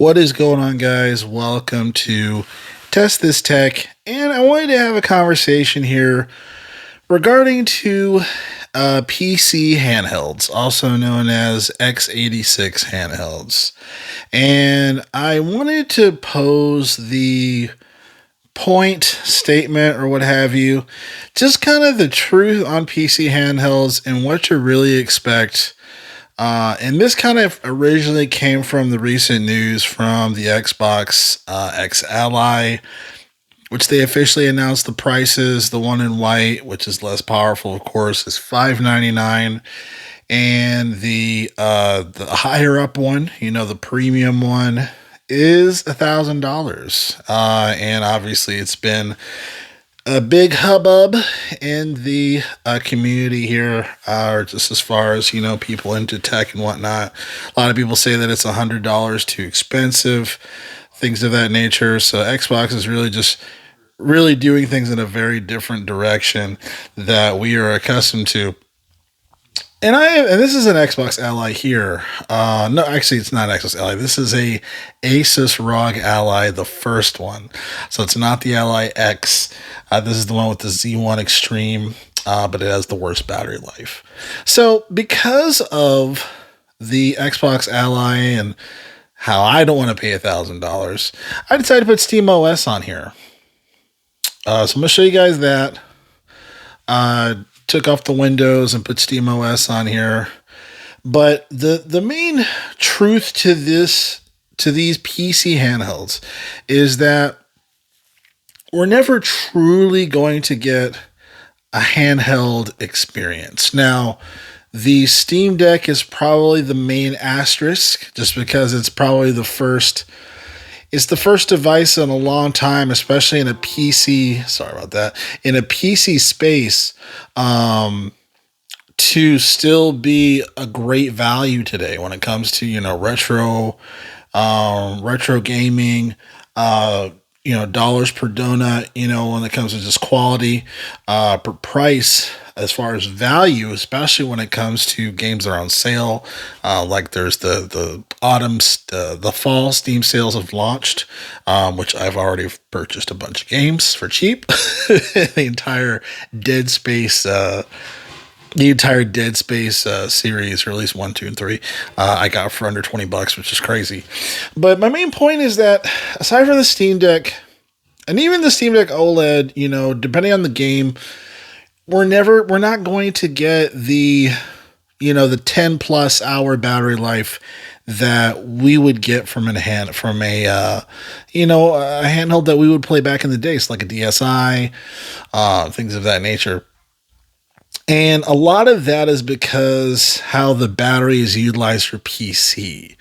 What is going on, guys? Welcome to Test This Tech, and I wanted to have a conversation here regarding to PC handhelds, also known as x86 handhelds. And I wanted to pose the point, statement, or what have you, just kind of the truth on PC handhelds and what to really expect. And this kind of originally came from the recent news from the Xbox X Ally, which they officially announced the prices. The one in white, which is less powerful, of course, is $599, and the higher up one, the premium one, is $1,000. And obviously, it's been a big hubbub in the community here, or just as far as people into tech and whatnot. A lot of people say that it's $100 too expensive, things of that nature. So Xbox is really doing things in a very different direction that we are accustomed to. And this is an Xbox Ally here. No, actually, it's not Xbox Ally. This is a Asus ROG Ally, the first one. So it's not the Ally X. This is the one with the Z1 Extreme, but it has the worst battery life. So because of the Xbox Ally and how I don't want to pay $1,000, I decided to put SteamOS on here. So I'm going to show you guys that. Took off the Windows and put SteamOS on here. But the main truth to these PC handhelds is that we're never truly going to get a handheld experience. Now, the Steam Deck is probably the main asterisk, just because it's probably the first device in a long time, especially in a PC. Sorry about that. In a PC space, to still be a great value today when it comes to retro gaming. Dollars per donut. When it comes to just quality, per price. As far as value, especially when it comes to games that are on sale, like there's the fall Steam sales have launched, which I've already purchased a bunch of games for cheap. The entire Dead Space series, or at least 1, 2, and 3, I got for under $20, which is crazy. But my main point is that aside from the Steam Deck, and even the Steam Deck OLED, depending on the game, we're not going to get the 10 plus hour battery life that we would get from a handheld that we would play back in the days, like a DSi, things of that nature. And a lot of that is because how the battery is utilized for PC.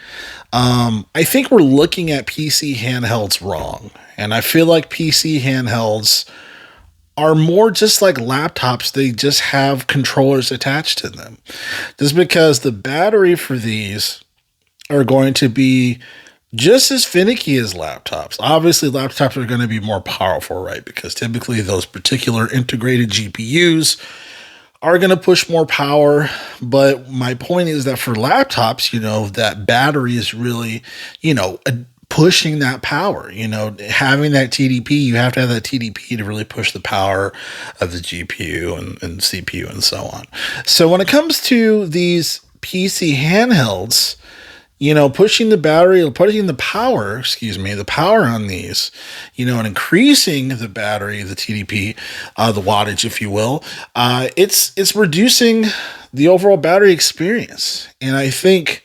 I think we're looking at PC handhelds wrong, and I feel like PC handhelds are more just like laptops. They just have controllers attached to them. Just because the battery for these are going to be just as finicky as laptops. Obviously, laptops are going to be more powerful, right? Because typically those particular integrated GPUs are going to push more power. But my point is that for laptops, that battery is really, pushing that power, having that TDP, you have to have that TDP to really push the power of the GPU and CPU and so on. So when it comes to these PC handhelds, pushing the power on these, and increasing the battery, the TDP, the wattage, if you will, it's reducing the overall battery experience. And I think,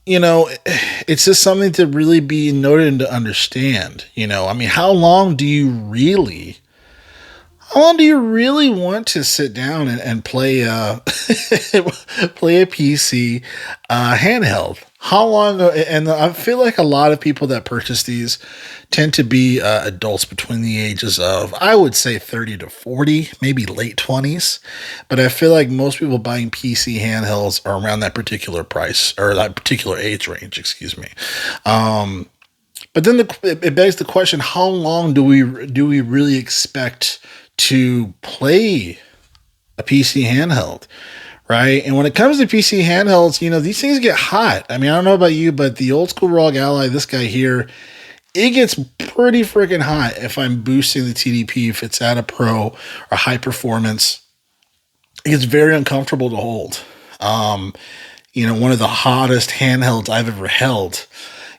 it's just something to really be noted and to understand. How long do you really want to sit down and play play a PC handheld? How long? And I feel like a lot of people that purchase these tend to be adults between the ages of, I would say, 30 to 40, maybe late 20s. But I feel like most people buying PC handhelds are around that particular price, or that particular age range, excuse me. But then it begs the question: how long do we really expect to play a PC handheld? right? And when it comes to PC handhelds, these things get hot. I mean, I don't know about you, but the old school ROG Ally, this guy here, it gets pretty freaking hot if I'm boosting the TDP, if it's at a pro or high performance. It gets very uncomfortable to hold. One of the hottest handhelds I've ever held.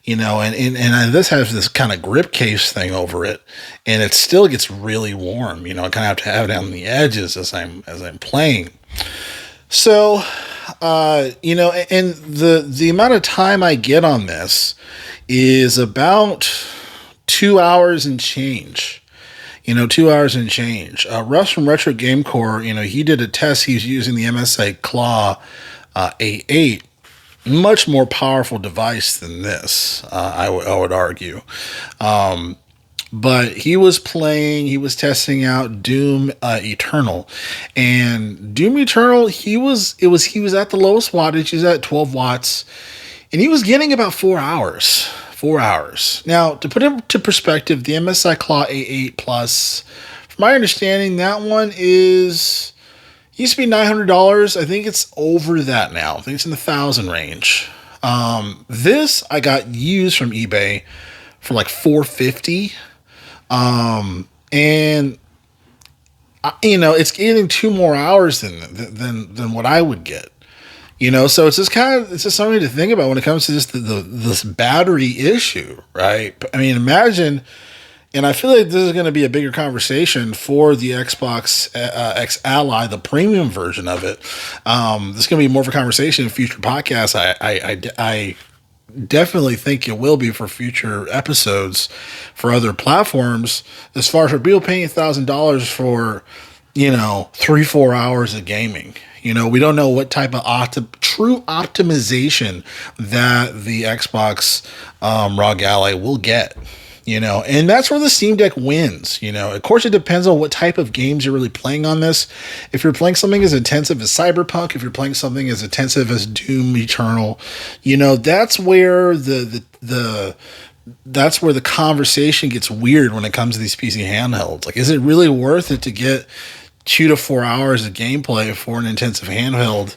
This has this kind of grip case thing over it, and it still gets really warm. I kind of have to have it on the edges as I'm playing. So, and the amount of time I get on this is about 2 hours and change. 2 hours and change. Russ from Retro Game Core, he did a test. He was using the MSI Claw A8. Much more powerful device than this, I would argue. But he was testing out Doom Eternal, and Doom Eternal, he was at the lowest wattage. He's at 12 watts, and he was getting about 4 hours. 4 hours. Now, to put it into perspective, the MSI Claw A8 Plus, from my understanding, that one used to be $900. I think it's over that now. I think it's in the 1,000 range. This I got used from eBay for like $450. And it's getting 2 more hours than what I would get. So it's just something to think about when it comes to just this battery issue, right? I mean, imagine. And I feel like this is going to be a bigger conversation for the Xbox X Ally, the premium version of it. This is going to be more of a conversation in future podcasts. I definitely think it will be for future episodes for other platforms. As far as for people paying $1,000 for, 3-4 hours of gaming. We don't know what type of true optimization that the Xbox ROG Ally will get. And that's where the Steam Deck wins. Of course, it depends on what type of games you're really playing on this. If you're playing something as intensive as Cyberpunk, if you're playing something as intensive as Doom Eternal, that's where that's where the conversation gets weird when it comes to these PC handhelds. Like, is it really worth it to get 2 to 4 hours of gameplay for an intensive handheld?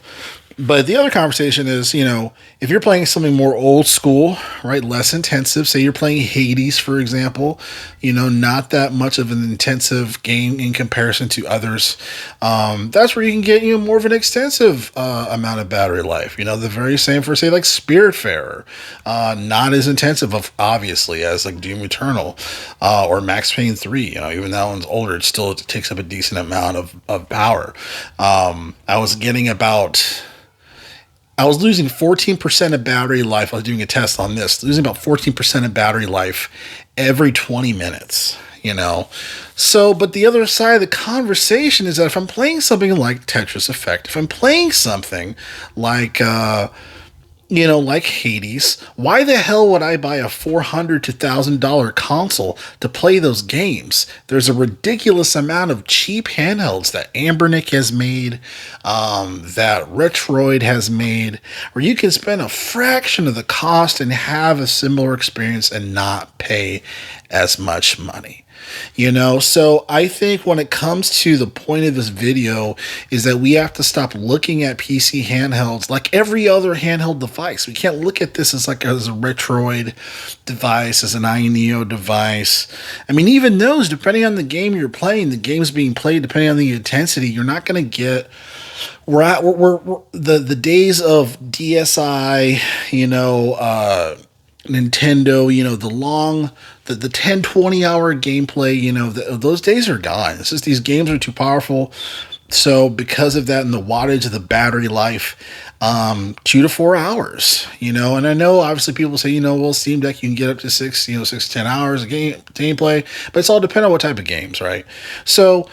But the other conversation is, if you're playing something more old school, right, less intensive, say you're playing Hades, for example, not that much of an intensive game in comparison to others, that's where you can get, more of an extensive amount of battery life. The very same for, say, like Spiritfarer, not as intensive, obviously, as like Doom Eternal or Max Payne 3. Even that one's older, it still takes up a decent amount of power. I was losing 14% of battery life. I was doing a test on this, losing about 14% of battery life every 20 minutes, So, but the other side of the conversation is that if I'm playing something like Tetris Effect, if I'm playing something like, like Hades, why the hell would I buy a $400 to $1,000 console to play those games? There's a ridiculous amount of cheap handhelds that Ambernick has made, that Retroid has made, where you can spend a fraction of the cost and have a similar experience and not pay as much money. So I think when it comes to the point of this video is that we have to stop looking at PC handhelds like every other handheld device. We can't look at this as a Retroid device, as an iNeo device. I mean, even those, depending on the game you're playing, the game's being played, depending on the intensity, you're not going to get. We're the days of DSi, Nintendo, the 10, 20 hour gameplay, those days are gone. It's just these games are too powerful. So because of that and the wattage of the battery life, 2 to 4 hours, and I know obviously people say, Steam Deck, you can get up to 6 to 10 hours of gameplay, but it's all dependent on what type of games, right? So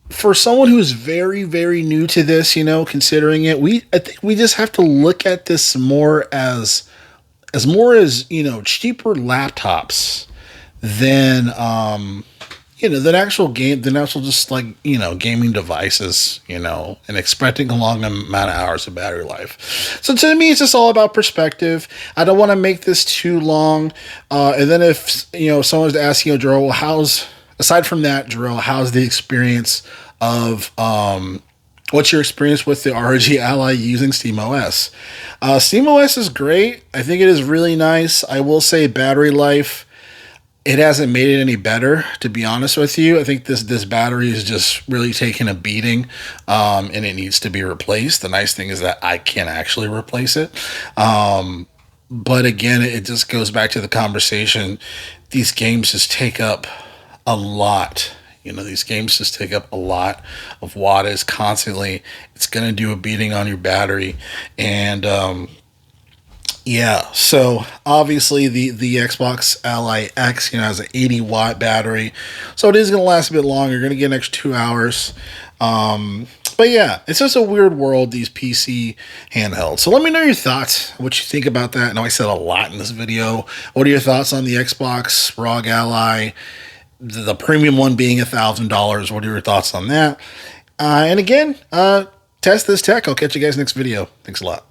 for someone who's very, very new to this, considering it, I think we just have to look at this more as cheaper laptops than just like, gaming devices, and expecting a long amount of hours of battery life. So to me, it's just all about perspective. I don't want to make this too long. And then if, someone's asking, Jarrell, well, aside from that, Jarrell, how's the experience of What's your experience with the ROG Ally using SteamOS? SteamOS is great. I think it is really nice. I will say battery life, it hasn't made it any better, to be honest with you. I think this battery is just really taking a beating, and it needs to be replaced. The nice thing is that I can actually replace it. But again, it just goes back to the conversation. These games just take up a lot. These games just take up a lot of wattage constantly. It's going to do a beating on your battery. And yeah, so obviously the Xbox Ally X, has an 80-watt battery. So it is going to last a bit longer. You're going to get an extra 2 hours. But yeah, it's just a weird world, these PC handhelds. So let me know your thoughts, what you think about that. I know I said a lot in this video. What are your thoughts on the Xbox ROG Ally? The premium one being $1,000. What are your thoughts on that? And again, test this tech. I'll catch you guys next video. Thanks a lot.